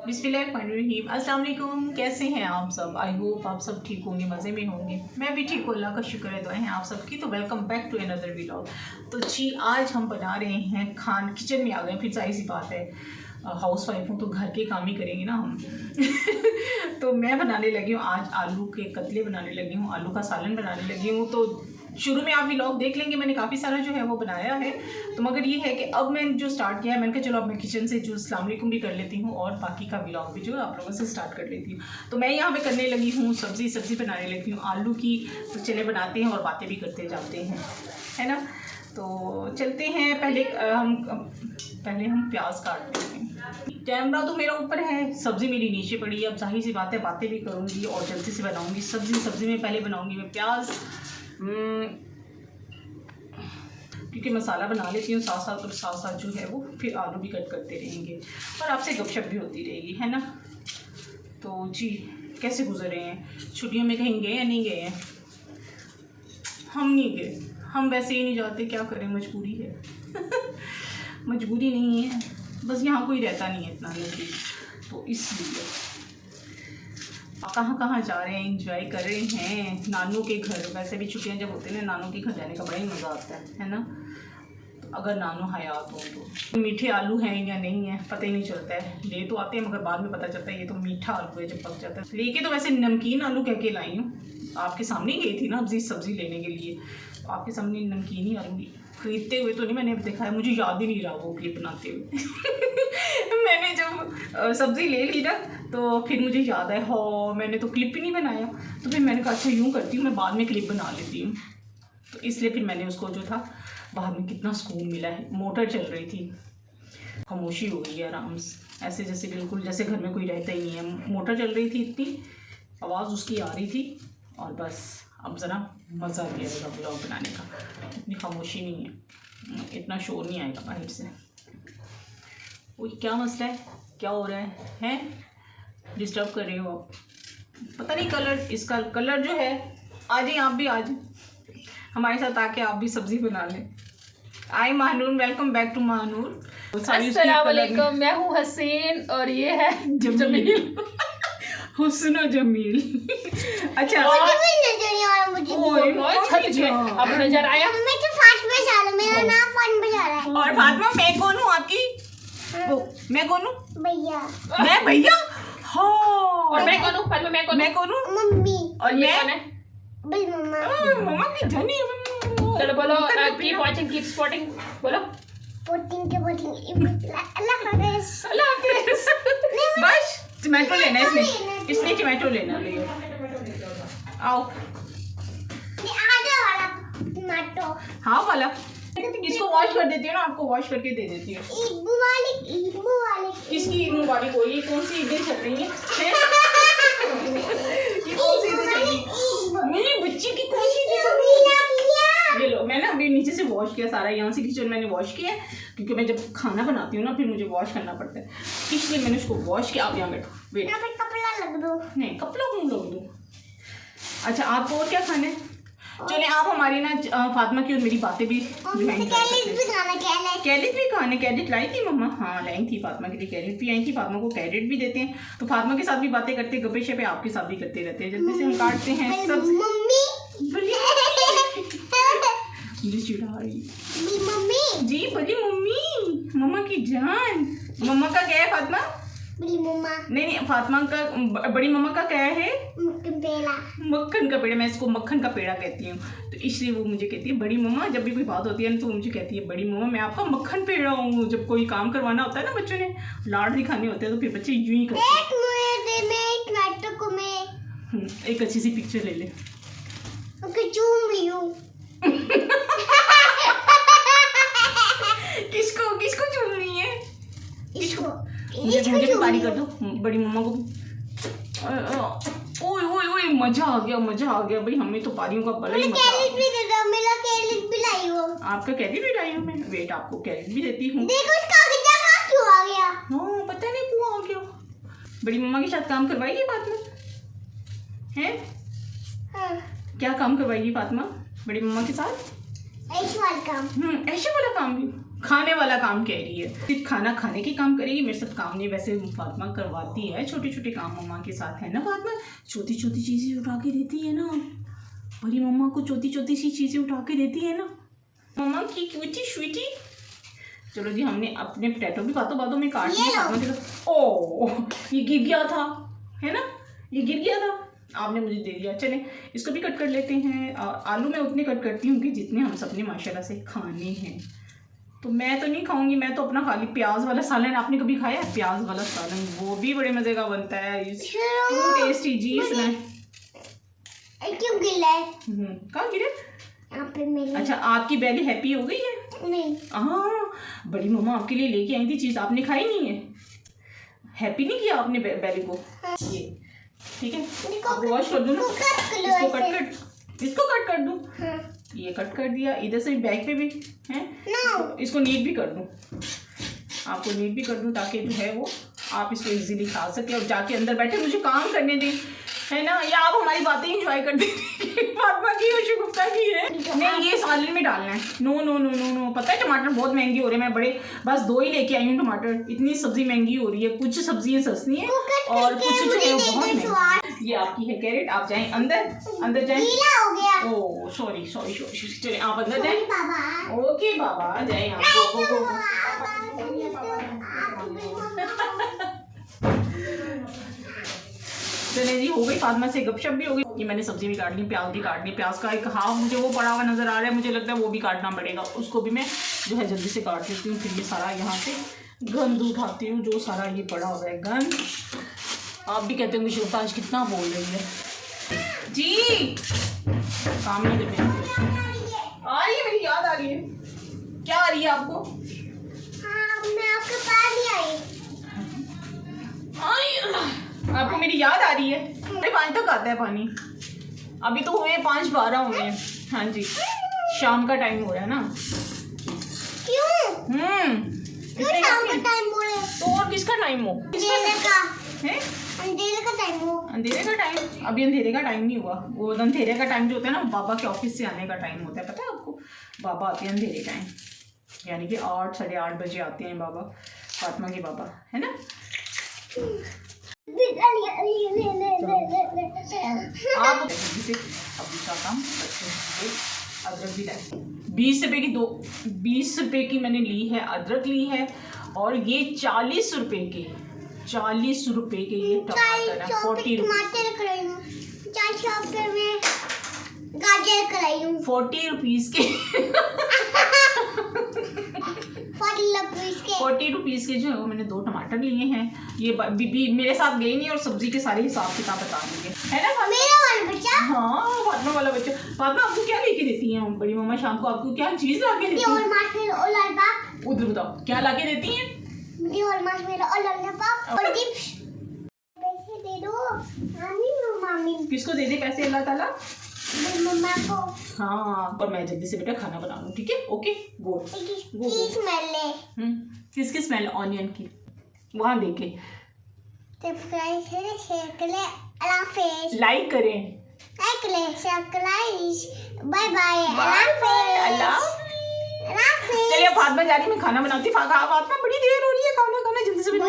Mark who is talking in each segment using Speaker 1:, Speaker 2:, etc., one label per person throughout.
Speaker 1: बिस्मिल्लाहिर्रहमानिर्रहीम। अस्सलाम वालेकुम। कैसे हैं आप सब? आई होप आप सब ठीक होंगे, मज़े में होंगे। मैं भी ठीक हूँ, अल्लाह का शुक्र है, दुआएं हैं आप सबकी। तो welcome back to another vlog. तो जी आज हम बना रहे हैं किचन में आ गए फिर, जाहिर सी बात है हाउस वाइफ हूँ तो घर के काम ही करेंगे ना हम। तो मैं बनाने लगी हूँ आज आलू के कतले बनाने लगी हूँ, आलू का सालन बनाने लगी हूँ। तो शुरू में आप व्लॉग देख लेंगे, मैंने काफ़ी सारा जो है वो बनाया है। तो मगर ये है कि अब मैंने जो स्टार्ट किया है, मैंने कहा चलो अब मैं किचन से जो अस्सलाम वालेकुम भी कर लेती हूँ और बाकी का व्लॉग भी जो है आप लोगों से स्टार्ट कर लेती हूँ। तो मैं यहाँ पे करने लगी हूँ सब्ज़ी बनाने लगी हूँ आलू की। तो चले बनाते हैं और बातें भी करते जाते हैं, है ना। तो चलते हैं, पहले हम प्याज काटते हैं। कैमरा तो मेरा ऊपर है, सब्ज़ी मेरी नीचे पड़ी है। अब जाहिर सी बात है बातें भी करूँगी और जल्दी से बनाऊँगी सब्ज़ी में पहले बनाऊँगी मैं प्याज, क्योंकि मसाला बना लेती हूँ साथ साथ जो है वो फिर आलू भी कट करते रहेंगे और आपसे गपशप भी होती रहेगी, है ना। तो जी कैसे गुजर रहे हैं? छुट्टियों में कहीं गए या नहीं गए हैं? हम नहीं गए, हम वैसे ही नहीं जाते, क्या करें, मजबूरी है। मजबूरी नहीं है, बस यहाँ कोई रहता नहीं है इतना नज़दीक, तो इसलिए कहाँ जा रहे हैं, इंजॉय कर रहे हैं नानू के घर। वैसे भी छुट्टियाँ जब होती हैं ना, नानू के घर जाने का बड़ा ही मज़ा आता है ना। तो अगर नानू हयात हो तो मीठे आलू हैं या नहीं है पता ही नहीं चलता है। ले तो आते हैं मगर बाद में पता चलता है ये तो मीठा आलू है जब पक जाता है। लेके तो वैसे नमकीन आलू कह के लाई हूँ, आपके सामने गई थी ना अभी सब्ज़ी लेने के लिए, तो आपके सामने नमकीन ही आलू खरीदते हुए तो नहीं मैंने देखा है, मुझे याद ही नहीं रहा वो क्लिप बनाते हुए। मैंने जब सब्ज़ी ले ली ना तो फिर मुझे याद है, हो मैंने तो क्लिप ही नहीं बनाया। तो फिर मैंने कहा अच्छा यूँ करती हूँ, मैं बाद में क्लिप बना लेती हूँ। तो इसलिए फिर मैंने उसको जो था बाहर में कितना सुकून मिला है, मोटर चल रही थी, खामोशी हो गई है आराम से, ऐसे जैसे बिल्कुल जैसे घर में कोई रहता ही नहीं है। मोटर चल रही थी, इतनी आवाज़ उसकी आ रही थी और बस अब ज़रा मज़ा भी आएगा ब्लॉग बनाने का। इतनी खामोशी नहीं है, इतना शोर नहीं आएगा बाहर से। वो क्या मसला है, क्या हो रहा है डिस्टर्ब कर रहे हो आप? पता नहीं कलर, इसका कलर जो है, आ जाइए आप भी, आ जाइए हमारे साथ आके आप भी सब्जी बना लें। आई Mahanoor, welcome back to Mahanoor.
Speaker 2: अस्सलाम वालेकुम, मैं हूँ हसीन और ये है
Speaker 1: जमील। हुस्न जमील। अच्छा
Speaker 2: अब नजर आया।
Speaker 1: और फातिमा मैं कौन हूँ आपकी? मैं कौन हूँ?
Speaker 3: भैया।
Speaker 1: मैं भैया? हाँ।
Speaker 2: और मैं कौन हूँ? फातिमा मैं कौन हूँ?
Speaker 3: मम्मी।
Speaker 2: और ये कौन है?
Speaker 3: बड़ी मम्मा।
Speaker 1: मम्मा की धनी।
Speaker 2: चलो बोलो, कीप वाचिंग कीप स्पॉटिंग, बोलो
Speaker 3: पोटिंग अल्लाह हाफिज़।
Speaker 2: अल्लाह हाफिज़।
Speaker 1: बस टमाटो लेना है इसने टमाटो लेना, ले आओ।
Speaker 3: ये आधा वाला टमाटो।
Speaker 1: हाँ वाला, इसको वॉश कर देती हूँ ना, आपको वॉश करके दे देती हूँ।
Speaker 3: ईद मुबारक।
Speaker 1: किसकी ईद मुबारक हो? ये कौन सी ईदें चल रही हैं? ये कौन सी ईदें चल रही हैं? मेरी बच्ची की कौन सी ईदें चल रही हैं? ये लो, मैंने अभी नीचे से वॉश किया सारा, यहाँ से किचन मैंने वॉश किया है, क्योंकि मैं जब खाना बनाती हूँ ना फिर मुझे वॉश करना पड़ता है, इसलिए मैंने उसको वॉश किया। आप यहाँ बैठो, वेट।
Speaker 3: यहाँ पे कपड़ा लग दो।
Speaker 1: नहीं कपड़ा क्यों लग दो? अच्छा आपको और क्या खाना है? चले आप हमारी ना फातिमा की और मेरी बातें भी कैरेट भी खाने। कैरेट लाई थी मम्मा? हाँ लाई थी, फातिमा के लिए कैरेट भी आई थी। फातिमा को कैरेट भी देते हैं, तो फातिमा के साथ भी बातें करते, गप्पे शप्पे आपके साथ भी करते रहते हैं। जल्दी से हम काटते हैं सब।
Speaker 3: मम्मी
Speaker 1: मुझे चिढ़ा रही
Speaker 3: मम्मी
Speaker 1: जी, बड़ी मम्मी, मम्मा की जान। मम्मा का क्या है फातिमा?
Speaker 3: बड़ी मम्मा।
Speaker 1: नहीं फातिमा का, बड़ी मम्मा का क्या है?
Speaker 3: पेड़ा।
Speaker 1: मक्खन का पेड़ा। मैं इसको मक्खन का पेड़ा कहती हूँ, तो इसलिए वो मुझे कहती है बड़ी मम्मा। जब भी कोई बात होती है ना तो वो मुझे कहती है बड़ी मम्मा, मैं आपका मक्खन पेड़ा हूँ। जब कोई काम करवाना होता है ना, बच्चों ने लाड दिखाने होते हैं, तो फिर बच्चे यूं ही करते हैं। एक अच्छी सी पिक्चर ले ले। किसको चूमनी है? मुझे भी पानी कर दो, बड़ी मम्मा को भी। ओए मजा आ गया भाई, हमें तो पारियों का बड़ा ही मजा आ गया।
Speaker 3: मेरा कैरेट भी लाई हो।
Speaker 1: आपका कैरेट भी लाई हूँ मैं, वेट आपको कैरेट भी देती हूँ।
Speaker 3: देखो इसका क्यों आ गया?
Speaker 1: हाँ पता नहीं क्यों आ गया। बड़ी मम्मा के साथ काम करवाएगी फातिमा? हैं?
Speaker 3: हाँ।
Speaker 1: क्या काम करवाएगी फातिमा बड़ी मम्मा के साथ?
Speaker 3: ऐश वाला काम।
Speaker 1: ऐसे वाला काम भी? खाने वाला काम कह रही है, सिर्फ खाना खाने के काम करेगी, मेरे साथ काम नहीं। वैसे फातिमा करवाती है छोटे छोटे काम मम्मा के साथ, है ना फातिमा? छोटी छोटी चीज़ें उठा के देती है ना, बड़ी मम्मा को छोटी छोटी सी चीज़ें उठा के देती है ना मम्मा की क्यूटी स्वीटी। चलो जी, हमने अपने पोटैटो भी बातों में काट लिया फातिमा के साथ। ओह, ये गिर गया था, है ना, ये गिर गया था, आपने मुझे दे दिया। चलें इसको भी कट कर लेते हैं। आलू मैं उतने कट करती हूँ कि जितने हम सबने माशाल्लाह से खाने हैं। तो मैं तो नहीं खाऊंगी, मैं तो अपना खाली प्याज वाला सालन। आपने कभी खाया है प्याज वाला सालन? वो भी बड़े मज़े का बनता है, टेस्टी जी। सुनाए
Speaker 3: क्यों गिला है?
Speaker 1: कहाँ गिरे?
Speaker 3: यहाँ पे मेरी। अच्छा,
Speaker 1: आपकी बेली हैप्पी हो गई है?
Speaker 3: नहीं।
Speaker 1: हाँ, बड़ी मम्मा आपके लिए लेके आई थी चीज़, आपने खाई नहीं है। हैप्पी नहीं किया आपने बेली को? ये ठीक है, वॉश कर दूँ ना? इसको कट कर दूँ? ये कट कर दिया, इधर से बैक पे भी है। इसको नीट भी कर दूँ, आपको नीट भी कर दूँ ताकि जो है वो आप इसको इजीली खा सके और जाके अंदर बैठे मुझे काम करने दें, है ना? या आप हमारी बातें एंजॉय करते फातिमा की और शगुफ्ता की है। नहीं, ये सालन में डालना है। No no no no no, पता है टमाटर बहुत महंगे हो रहे हैं, मैं बड़े बस 2 ही लेके आई हूँ टमाटर। इतनी सब्जी महंगी हो रही है, कुछ सब्जियाँ सस्ती हैं और कुछ जो है बहुत महंगी। ये आपकी है कैरेट, आप जाएं अंदर जाएं। ओह सॉरी, चले आप अंदर जाएं। ओके बाबा, जाएं आप। गो चले जी, हो गई फातिमा से गपशप भी हो गई। ये मैंने सब्जी भी काट ली, प्याज भी काट ली। प्याज का एक हाफ मुझे वो पड़ा हुआ नज़र आ रहा है, मुझे लगता है वो भी काटना पड़ेगा, उसको भी मैं जो है जल्दी से काट लेती हूँ। फिर ये सारा यहाँ से गंद उठाती हूँ, जो सारा ये पड़ा हुआ है गंद। आप भी कहते होंगे शगुफ्ता आज कितना बोल रही है जी, काम नहीं कर आ रही है। मेरी याद आ रही है। क्या आ रही है आपको?
Speaker 3: मैं आपके पास ही आई।
Speaker 1: आपको मेरी याद आ रही है? अरे 5 तक आता है पानी, अभी तो हुए 5-12 हुए हैं। हाँ जी, शाम का टाइम हो रहा है ना।
Speaker 3: क्यों? क्यों शाम का टाइम हो रहा है?
Speaker 1: तो और किसका टाइम हो?
Speaker 3: अंधेरे का
Speaker 1: है?
Speaker 3: अंधेरे का टाइम हो।
Speaker 1: अंधेरे का टाइम? अभी अंधेरे का टाइम नहीं हुआ। वो अंधेरे का टाइम जो होता है ना, बाबा के ऑफिस से आने का टाइम होता है, पता है आपको? बाबा आते हैं अंधेरे टाइम, यानी कि 8 साढ़े 8 बजे आते हैं बाबा, फातिमा के बाबा, है ना? आप अभी का काम अदरक भी लाए। 20 रुपए की मैंने ली है, अदरक ली है। और ये 40 रुपए के ये टमाटर है। 40
Speaker 3: टमाटर कराई हूँ, 40 रुपए में गाजर कराई हूँ,
Speaker 1: 40 रुपीज़ के 40 रुपीज़ के जो है वो मैंने 2 टमाटर लिए हैं। ये बीबी मेरे साथ गई नहीं और सब्जी के सारे हिसाब किताब बता देंगे, है ना?
Speaker 3: मेरा वाला बच्चा।
Speaker 1: हाँ, फातिमा वाला बच्चा। फातिमा आपको क्या लेके देती हैं बड़ी मम्मा शाम को? आपको क्या चीज़ ला के देती हैं? उधर बताओ क्या ला के देती हैं?
Speaker 3: और टिप्स। पैसे दे दो मामी।
Speaker 1: किसको दे दे पैसे? अल्लाह ताला
Speaker 3: मम्मा को।
Speaker 1: हाँ, और मैं जल्दी से बेटा खाना बना लूँ, ठीक है? Okay go. किसकी स्मेल? ऑनियन की। वहाँ देखे, लाइक करें,
Speaker 3: बाय बाय।
Speaker 1: चलिए फातिमा जा रही, मैं खाना बनाती। फातिमा बड़ी देर हो रही है, खाना जल्दी से बेटा,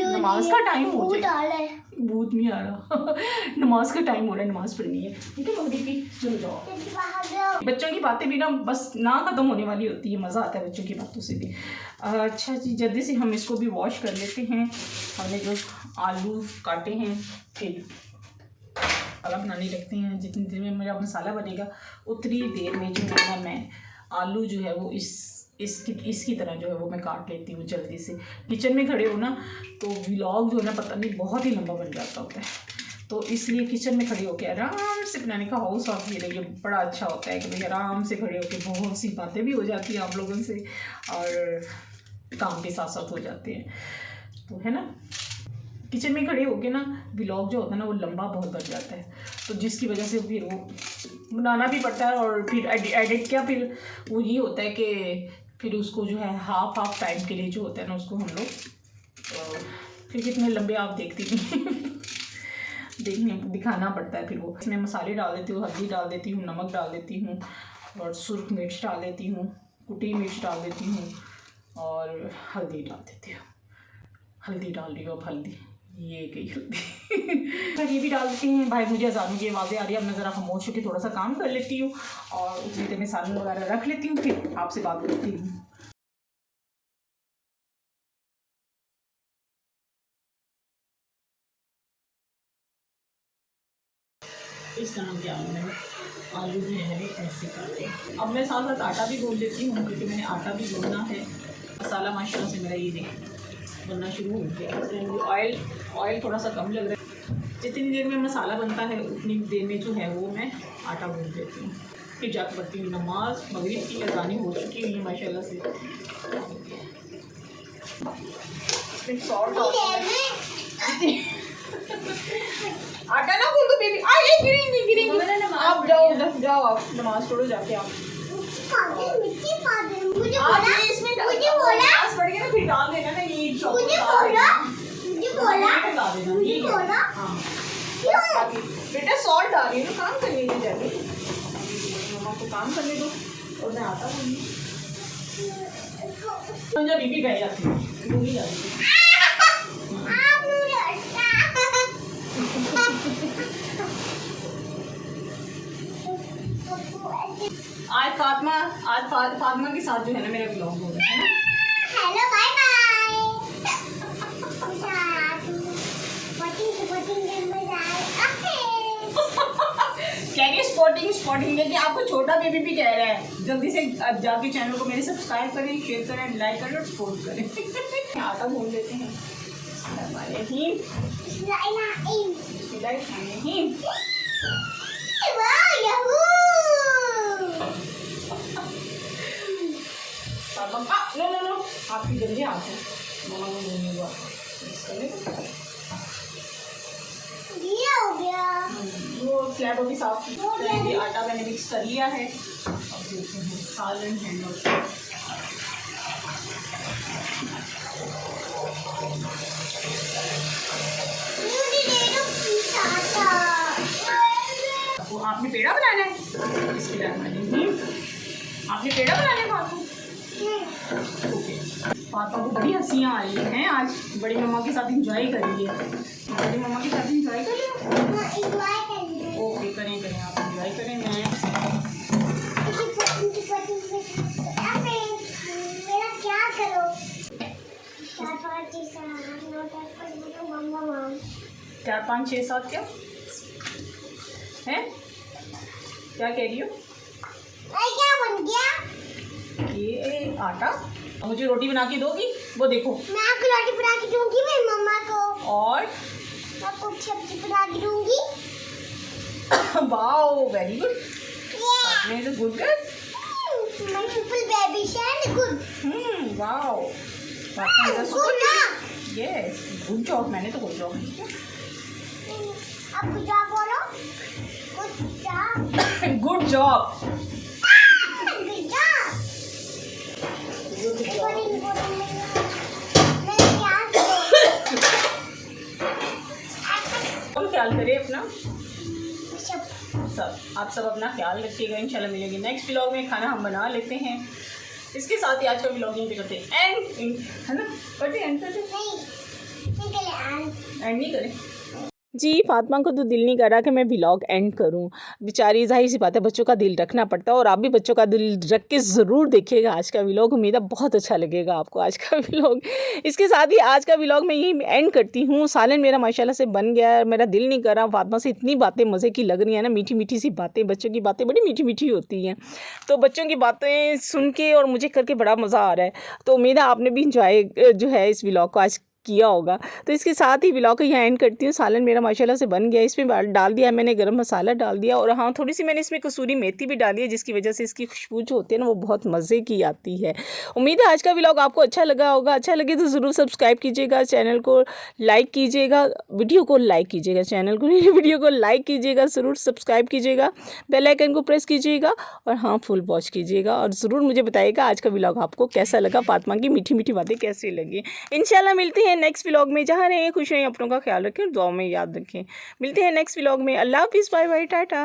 Speaker 1: नमाज का टाइम हो जाए। भूत नहीं आ रहा नमाज का टाइम हो रहा है, नमाज पढ़नी है, ठीक है मगरिब की। चलो जाओ। बच्चों की बातें भी ना बस ना ख़त्म होने वाली होती है, मज़ा आता है बच्चों की बातों से भी। अच्छा जी, जल्दी से हम इसको भी वॉश कर लेते हैं। हमने जो आलू काटे हैं, फिर मसाला बनाने लगते हैं। जितनी देर में मेरा मसाला बनेगा उतनी देर में जो है ना मैं आलू जो है वो इसकी तरह जो है वो मैं काट लेती हूँ जल्दी से। किचन में खड़े हो ना तो व्लॉग जो है ना पता नहीं बहुत ही लंबा बन जाता होता है, तो इसलिए किचन में खड़े होकर आराम से बनाने का हाउस ऑफ ये बड़ा अच्छा होता है कि भाई आराम से खड़े होकर बहुत सी बातें भी हो जाती हैं आप लोगों से और काम के साथ साथ हो जाते हैं, तो है ना। किचन में खड़े होके ना व्लॉग जो होता है ना वो लंबा बहुत बन जाता है, तो जिसकी वजह से फिर वो बनाना भी पड़ता है और फिर एडिट क्या फिर वो ये होता है कि फिर उसको जो है हाफ टाइम के लिए जो होता है ना उसको हम लोग फिर कितने लंबे आप देखती नहीं दिखाना पड़ता है। फिर वो इसमें मसाले डाल देती हूँ, हल्दी डाल देती हूँ, नमक डाल देती हूँ और सुर्ख मिर्च डाल देती हूँ, कुटी मिर्च डाल देती हूँ, और हल्दी डाल देती हूँ। हल्दी डाल रही हूँ अब, हल्दी ये गई हल्दी। तो ये भी डाल देते हैं। भाई मुझे अज़ानों की आवाज़ें आ रही है, अब मैं ज़रा खामोश होकर थोड़ा सा काम कर लेती हूँ और उस में सालन वगैरह रख लेती हूँ, फिर आपसे बात करती हूँ। इस तरह के आलू भी है ऐसे काटे। अब मैं साथ साथ आटा भी गूंद लेती हूँ, क्योंकि मैंने आटा भी गूंदना है। मसाला माशाल्लाह से मेरा ये देख बनना शुरू हो गया। ऑयल थोड़ा सा कम लग रहा है। जितनी देर में मसाला बनता है उतनी देर में जो है वो मैं आटा गूंद लेती हूँ। फिर जाकर पढ़ती हूँ नमाज। मगरिब की अज़ानी हो चुकी हुई है माशाल्लाह से। आटा ना गूंदो बेबी। ये गिरेंगी। आप जाओ उधर, जाओ आप नमाज पढ़ो जाके। आप मुझे बोला इसमें मुझे बोला पड़ गया ना, फिर डाल देना ना ये मुझे बोला हाँ बेटा सॉल्ट डाल रही है, तो काम करने नहीं जाती। मम्मा को काम करने दो और मैं आता हूँ। जब बीबी गई जाती है आज फातिमा के साथ जो है ना मेरा ब्लॉग हो रहा है ना।
Speaker 3: Hello bye bye.
Speaker 1: कह रही स्पॉटिंग लेकिन आपको छोटा बेबी भी कह रहा है। जल्दी से जाके चैनल को मेरे सब्सक्राइब करें, शेयर करें, लाइक करें और सपोर्ट करें। आटा भून लेते हैं। नो आपकी जल्दी आते हैं। मम्मा को बोलने को
Speaker 3: हो गया।
Speaker 1: वो स्लैब अभी साफ की। आटा मैंने मिक्स कर लिया है। अब देखते हैं सालन है वो आपने पेड़ा बनाना है। आपने पेड़ा बनाना है फातू। फातू को बड़ी हंसियाँ आ रही हैं आज। बड़ी मम्मा के साथ एंजॉय करिए। बड़ी मम्मा के साथ एंजॉय करिए। ओके करें आप एंजॉय करें। मैं
Speaker 3: मेरा क्या करो
Speaker 1: 4 5 6 7 क्या है? क्या कह रही हो?
Speaker 3: क्या बन गया?
Speaker 1: ये आटा। मुझे रोटी बना के दोगी? वो देखो
Speaker 3: मैं आपको रोटी बना के दूंगी मेरी मम्मा को।
Speaker 1: और
Speaker 3: मैं आपको सब्जी बना के दूंगी।
Speaker 1: Wow very good. मैं तो good girl.
Speaker 3: My super baby and good.
Speaker 1: Wow
Speaker 3: Good job.
Speaker 1: Yes good job. मैंने तो गुड जॉब नहीं किया।
Speaker 3: आप good job बोलो। Good job.
Speaker 1: Good job.
Speaker 3: Good job.
Speaker 1: ख्याल करें अपना सब। आप सब अपना ख्याल रखिएगा। इंशाल्लाह मिलेंगे नेक्स्ट व्लॉग में। खाना हम बना लेते हैं। इसके साथ ही आज का व्लॉगिंग भी करते हैं एंड है ना। करते एंड नहीं करें। जी फातिमा को तो दिल नहीं कर रहा कि मैं व्लॉग एंड करूं। बेचारी जाहिर सी बात है, बच्चों का दिल रखना पड़ता है और आप भी बच्चों का दिल रख के ज़रूर देखिएगा आज का व्लॉग। उम्मीद है बहुत अच्छा लगेगा आपको आज का व्लॉग। इसके साथ ही आज का व्लॉग मैं यही एंड करती हूँ। सालन मेरा माशाल्लाह से बन गया है। मेरा दिल नहीं कर रहा। फातिमा से इतनी बातें मज़े की लग रही हैं ना, मीठी मीठी सी बातें। बच्चों की बातें बड़ी मीठी मीठी होती हैं, तो बच्चों की बातें सुन के और मुझे करके बड़ा मज़ा आ रहा है। तो उम्मीद है आपने भी इंजॉय जो है इस व्लॉग को आज किया होगा। तो इसके साथ ही व्लॉग को यहाँ एंड करती हूँ। सालन मेरा माशाल्लाह से बन गया। इसमें डाल दिया मैंने गरम मसाला डाल दिया और हाँ थोड़ी सी मैंने इसमें कसूरी मेथी भी डाली है, जिसकी वजह से इसकी खुशबू जो होती है ना वो बहुत मज़े की आती है। उम्मीद है आज का व्लॉग आपको अच्छा लगा होगा। अच्छा लगे तो ज़रूर सब्सक्राइब कीजिएगा, चैनल को लाइक कीजिएगा, वीडियो को लाइक कीजिएगा, चैनल को नहीं वीडियो को लाइक कीजिएगा, ज़रूर सब्सक्राइब कीजिएगा, बेल आइकन को प्रेस कीजिएगा और हाँ फुल वॉच कीजिएगा और ज़रूर मुझे बताइएगा आज का व्लॉग आपको कैसा लगा, फातिमा की मीठी मीठी बातें कैसी लगी। इंशाल्लाह मिलती हैं नेक्स्ट व्लॉग में। जहाँ रहें खुश रहें, अपनों का ख्याल रखें और दुआ में याद रखें। मिलते हैं नेक्स्ट व्लॉग में। अल्लाह हाफिज़, बाय बाय, टाटा।